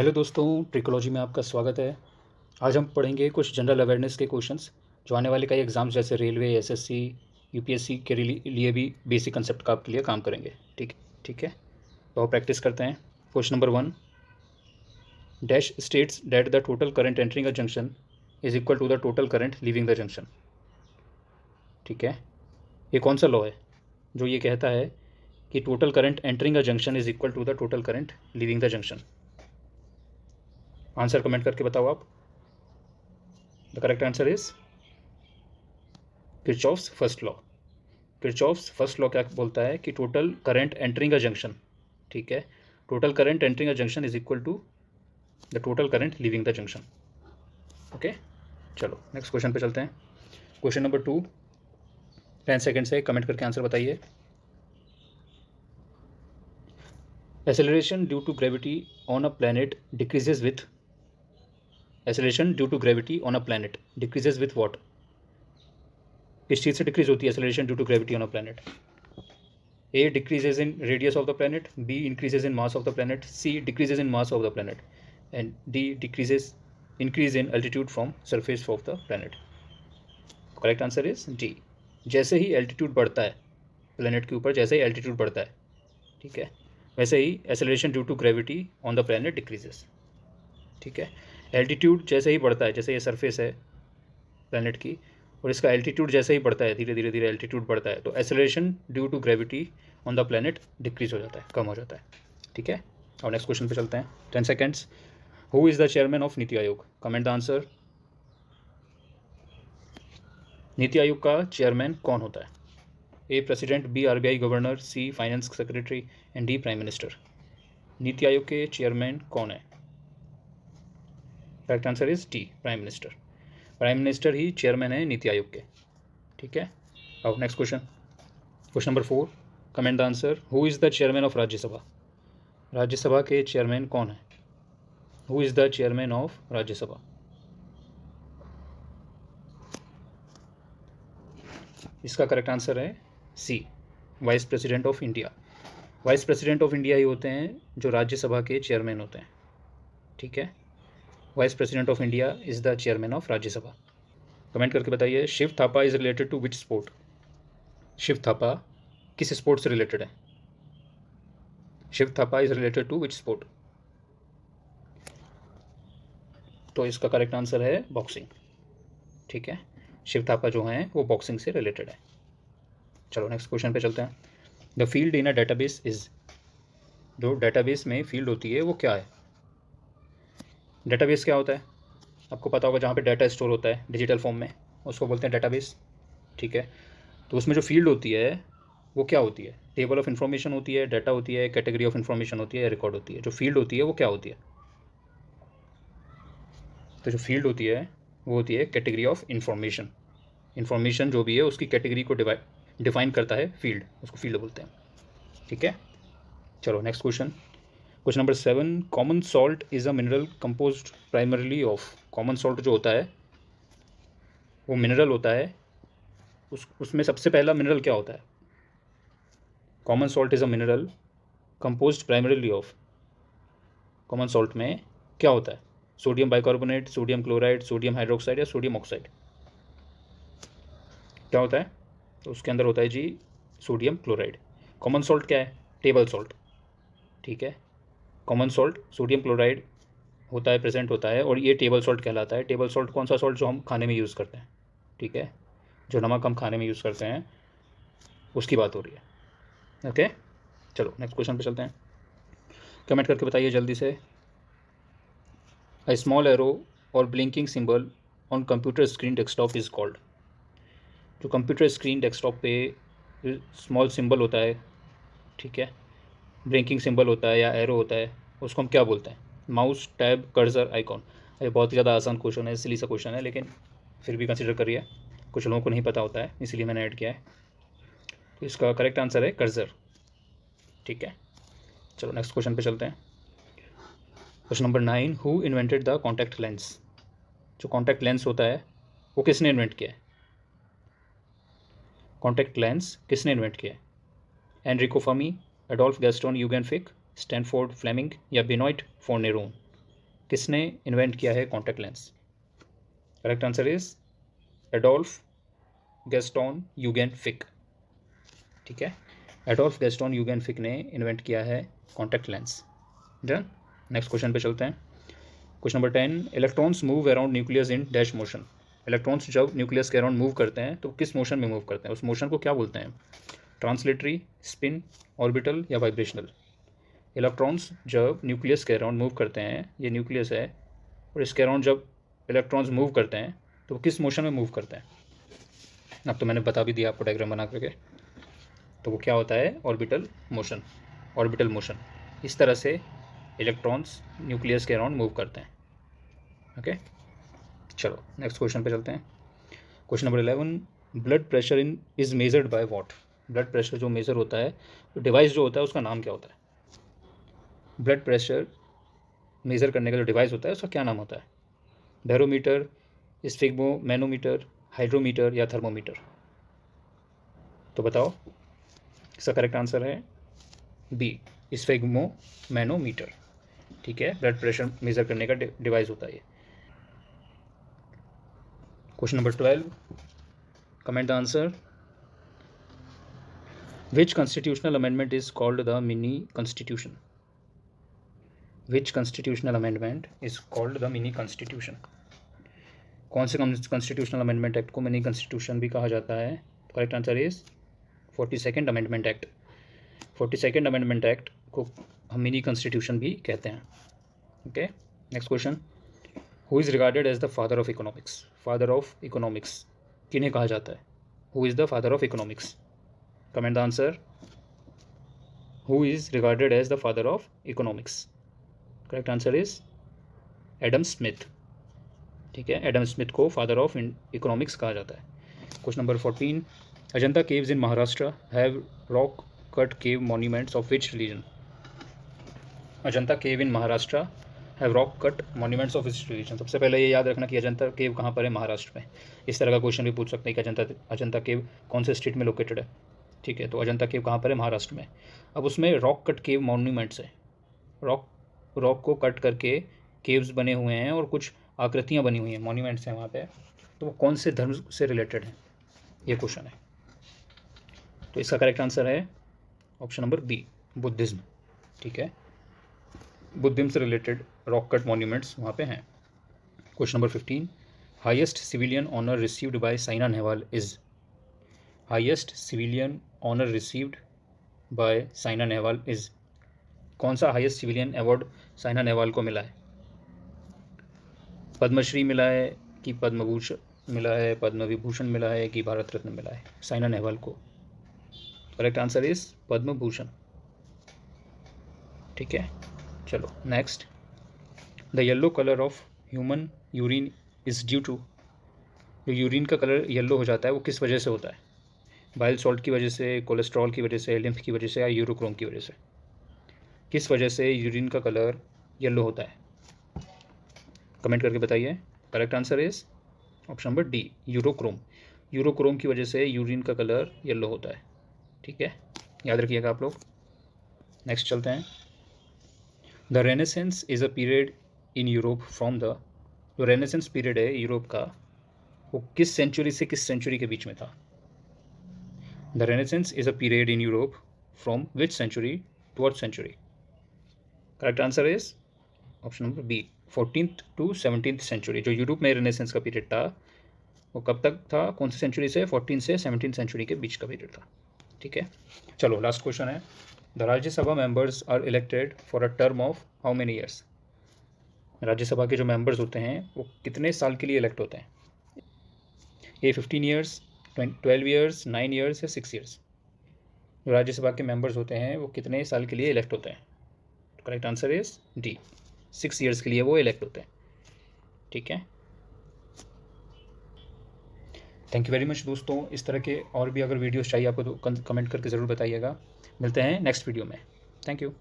Hello दोस्तों, ट्रिकोलॉजी में आपका स्वागत है। आज हम पढ़ेंगे कुछ जनरल अवेयरनेस के क्वेश्चंस जो आने वाले कई एग्ज़ाम्स जैसे रेलवे, एसएससी, यूपीएससी के लिए भी बेसिक कंसेप्ट का आपके लिए काम करेंगे। ठीक है। तो प्रैक्टिस करते हैं। Question number 1, dash states that the total current entering a junction is equal to the total current leaving the junction. ठीक है, ये कौन सा लॉ है जो ये कहता है कि total current entering a junction is equal to the total current leaving the junction? Answer comment करके बताओ आप। The correct answer is Kirchhoff's first law. Kirchhoff's first law क्या बोलता है कि total current entering a junction, ठीक है, total current entering a junction is equal to the total current leaving the junction. Okay, चलो नेक्स्ट क्वेश्चन पे चलते हैं। क्वेश्चन नंबर 2, 10 सेकेंड से कमेंट करके आंसर बताइए। Acceleration due to gravity on a planet decreases with, acceleration due to gravity on a planet decreases with what? किस चीज़ से डिक्रीज होती है acceleration due to gravity on a planet? A decreases in radius of the planet, B increases in mass of the planet, C decreases in mass of the planet, and D increase in altitude from surface of the planet. Correct answer is D. जैसे ही altitude बढ़ता है planet के ऊपर, जैसे ही altitude बढ़ता है, ठीक है, वैसे ही acceleration due to gravity on the planet decreases. ठीक है, एल्टीट्यूड जैसे ही बढ़ता है, जैसे ये सरफेस है प्लेनेट की और इसका एल्टीट्यूड जैसे ही बढ़ता है, धीरे धीरे एल्टीट्यूड बढ़ता है, तो acceleration due to gravity on the planet decrease हो जाता है, कम हो जाता है। ठीक है, और नेक्स्ट क्वेश्चन पे चलते हैं। 10 seconds. Who is the chairman of NITI Aayog? Comment the answer. NITI Aayog का चेयरमैन कौन होता है? A president, B RBI governor, C finance secretary and D prime minister. NITI Aayog के चेयरमैन कौन है? Correct answer is D, prime minister. Prime minister ही chairman है नीति आयोग के। ठीक है, अब next question. Question number 4, comment the answer. Who is the chairman of Rajya Sabha? Rajya Sabha के चेयरमैन कौन है? Who is the chairman of Rajya Sabha? इसका करेक्ट आंसर है C, vice president of India. Vice president of India ही होते हैं जो राज्यसभा के चेयरमैन होते हैं। ठीक है, vice president of India is the chairman of Rajya Sabha. Comment करके बताइए, Shiva Thapa is related to which sport? Shiva Thapa किस स्पोर्ट से रिलेटेड है? Shiva Thapa is related to which sport? तो इसका करेक्ट आंसर है बॉक्सिंग। ठीक है, शिव थापा जो हैं वो बॉक्सिंग से रिलेटेड है। चलो नेक्स्ट क्वेश्चन पे चलते हैं। The field in a database is, जो डेटाबेस में फील्ड होती है वो क्या है? डेटाबेस क्या होता है? आपको पता होगा, जहाँ पे डाटा स्टोर होता है डिजिटल फॉर्म में, उसको बोलते हैं डेटाबेस। ठीक है, तो उसमें जो फील्ड होती है वो क्या होती है? टेबल ऑफ इन्फॉर्मेशन होती है, डाटा होती है, कैटेगरी ऑफ इन्फॉर्मेशन होती है, रिकॉर्ड होती है? जो फील्ड होती है वो क्या होती है? तो जो फील्ड होती है वो होती है कैटेगरी ऑफ इन्फॉर्मेशन। इन्फॉर्मेशन जो भी है उसकी कैटेगरी को डिफाइन करता है फील्ड, उसको फील्ड बोलते हैं। ठीक है, चलो next question. Question number 7, common salt is a mineral composed primarily of. Common salt जो होता है वो मिनरल होता है, उसमें सबसे पहला मिनरल क्या होता है? Common salt is a mineral composed primarily of. Common salt में क्या होता है? Sodium bicarbonate, sodium chloride, sodium hydroxide या सोडियम ऑक्साइड? क्या होता है? तो उसके अंदर होता है जी सोडियम क्लोराइड। कॉमन सॉल्ट क्या है? Table salt. ठीक है, कॉमन सॉल्ट सोडियम क्लोराइड होता है, प्रेजेंट होता है, और ये टेबल सॉल्ट कहलाता है। टेबल सॉल्ट कौन सा सॉल्ट? जो हम खाने में यूज़ करते हैं। ठीक है, जो नमक हम खाने में यूज़ करते हैं उसकी बात हो रही है। ओके, चलो नेक्स्ट क्वेश्चन पे चलते हैं। कमेंट करके बताइए जल्दी से। अ स्मॉल एरो और blinking symbol on computer screen desktop is called. जो कंप्यूटर स्क्रीन डेस्कटॉप पे स्मॉल सिंबल होता है, ठीक है, ब्लिंकिंग सिंबल होता है या एरो होता है, उसको हम क्या बोलते हैं? Mouse, tab, cursor, icon? ये बहुत ही ज़्यादा आसान क्वेश्चन है, सिली सा क्वेश्चन है, लेकिन फिर भी कंसिडर करिए। कुछ लोगों को नहीं पता होता है, इसलिए मैंने ऐड किया है। तो इसका करेक्ट आंसर है कर्सर। ठीक है, चलो नेक्स्ट क्वेश्चन पे चलते हैं। Question number 9, who invented the contact lens? जो कॉन्टैक्ट लेंस होता है वो किसने इन्वेंट किया है? कॉन्टैक्ट लेंस किसने इन्वेंट किया है? Enrico Fermi, Adolf Gaston Eugen Fick, Sandford Fleming या बेनॉइट फोन नेरोन? किसने इन्वेंट किया है contact lens? Correct answer is Adolf Gaston Eugen Fick. ठीक है, एडोल्फ गैस्टोन यूगेन फिक ने इन्वेंट किया है contact lens. Done. Next question पे चलते हैं। Question number 10, electrons move around nucleus in dash motion. Electrons जब न्यूक्लियस के अराउंड मूव करते हैं तो किस मोशन में मूव करते हैं? उस मोशन को क्या बोलते हैं? ट्रांसलेटरी, स्पिन, ऑर्बिटल या वाइब्रेशनल? इलेक्ट्रॉन्स जब न्यूक्लियस के अराउंड मूव करते हैं, ये न्यूक्लियस है और इसके अराउंड जब इलेक्ट्रॉन्स मूव करते हैं तो किस मोशन में मूव करते हैं? अब तो मैंने बता भी दिया आपको डायग्राम बना करके। तो वो क्या होता है? Orbital motion. ऑर्बिटल मोशन, इस तरह से इलेक्ट्रॉन्स न्यूक्लियस के अराउंड मूव करते हैं। ओके, चलो नेक्स्ट क्वेश्चन पे चलते हैं। Question number 11, blood pressure in is measured by what. Blood pressure जो मेज़र होता है, डिवाइस जो होता है उसका नाम क्या होता है? ब्लड प्रेशर मेज़र करने का जो डिवाइस होता है उसका क्या नाम होता है? बैरोमीटर, स्फिग्मोमैनोमीटर, हाइड्रोमीटर या थर्मोमीटर? तो बताओ, इसका करेक्ट आंसर है बी, स्फिग्मोमैनोमीटर। ठीक है, ब्लड प्रेशर मेज़र करने का डिवाइस होता है ये। Question number 12, comment the answer. Which constitutional amendment is called the mini constitution? Which constitutional amendment is called the mini constitution? कौन से कॉन्स्टिट्यूशनल अमेंडमेंट एक्ट को मिनी कॉन्स्टिट्यूशन भी कहा जाता है? Correct answer is 42nd amendment act. 42nd amendment act को हम mini constitution भी कहते हैं। Okay, next question, who is regarded as the father of economics? Father of economics किन्हें कहा जाता है? Who is the father of economics? Comment the answer. Who is regarded as the father of economics? Correct answer is Adam Smith. ठीक है, Adam Smith को father of economics कहा जाता है। Question number 14, Ajanta caves in Maharashtra have rock cut cave monuments of which religion? Ajanta cave in Maharashtra have rock cut monuments of which religion? सबसे पहले ये याद रखना कि अजंता केव कहाँ पर है? महाराष्ट्र में। इस तरह का क्वेश्चन भी पूछ सकते हैं कि अजंता केव कौन से स्टेट में लोकेटेड है। ठीक है, तो अजंता केव कहाँ पर है? महाराष्ट्र में। अब उसमें रॉक कट केव मॉन्यूमेंट्स है, रॉक को कट करके केव्स बने हुए हैं और कुछ आकृतियाँ बनी हुई हैं, मॉन्यूमेंट्स हैं वहाँ पे। तो वो कौन से धर्म से रिलेटेड है, ये क्वेश्चन है। तो इसका करेक्ट आंसर है ऑप्शन नंबर बी, बुद्धिज्म। ठीक है, बुद्धिज्म से रिलेटेड रॉक कट मॉन्यूमेंट्स वहाँ पे हैं। Question number 15, highest civilian honour received by Saina Nehwal is? Highest civilian honour received by Saina Nehwal is? कौन सा highest civilian award Saina Nehwal को मिला है? पद्मश्री मिला है कि पद्म भूषण मिला है, पद्म विभूषण मिला है कि भारत रत्न मिला है साइना नेहवाल को? Correct answer is Padma Bhushan. ठीक है, चलो next, the yellow colour of human urine is due to. जो यूरिन का कलर येलो हो जाता है वो किस वजह से होता है? बाइल सॉल्ट की वजह से, कोलेस्ट्रॉल की वजह से, लिम्फ की वजह से या यूरोक्रोम की वजह से? किस वजह से यूरिन का कलर येलो होता है? कमेंट करके बताइए। Correct answer is option number D, urochrome. Urochrome की वजह से यूरिन का कलर येलो होता है। ठीक है, याद रखिएगा आप लोग। नेक्स्ट चलते हैं। The renaissance is a period in Europe from the, जो रेनेसेंस पीरियड है यूरोप का, वो किस सेंचुरी से किस सेंचुरी के बीच में था? The renaissance is a period in Europe from which century to what century? Correct answer is option number B, 14th to 17th century. जो यूरोप में रेनेसेंस का पीरियड था वो कब तक था? कौन सी सेंचुरी से? 14 से 17 सेंचुरी के बीच का पीरियड था। ठीक है, चलो लास्ट क्वेश्चन है। The Rajya Sabha members are elected for a term of how many years? Rajya Sabha के जो मेंबर्स होते हैं वो कितने साल के लिए इलेक्ट होते हैं? ये 15 ईयर्स, 12 ईयर्स, 9 ईयर्स या 6 ईयर्स? जो राज्यसभा के मेंबर्स होते हैं वो कितने साल के लिए इलेक्ट होते हैं? Correct answer is D, 6 years के लिए वो इलेक्ट होते हैं। ठीक है, थैंक यू वेरी मच दोस्तों। इस तरह के और भी अगर वीडियोस चाहिए आपको तो कमेंट करके ज़रूर बताइएगा। मिलते हैं नेक्स्ट वीडियो में। Thank you.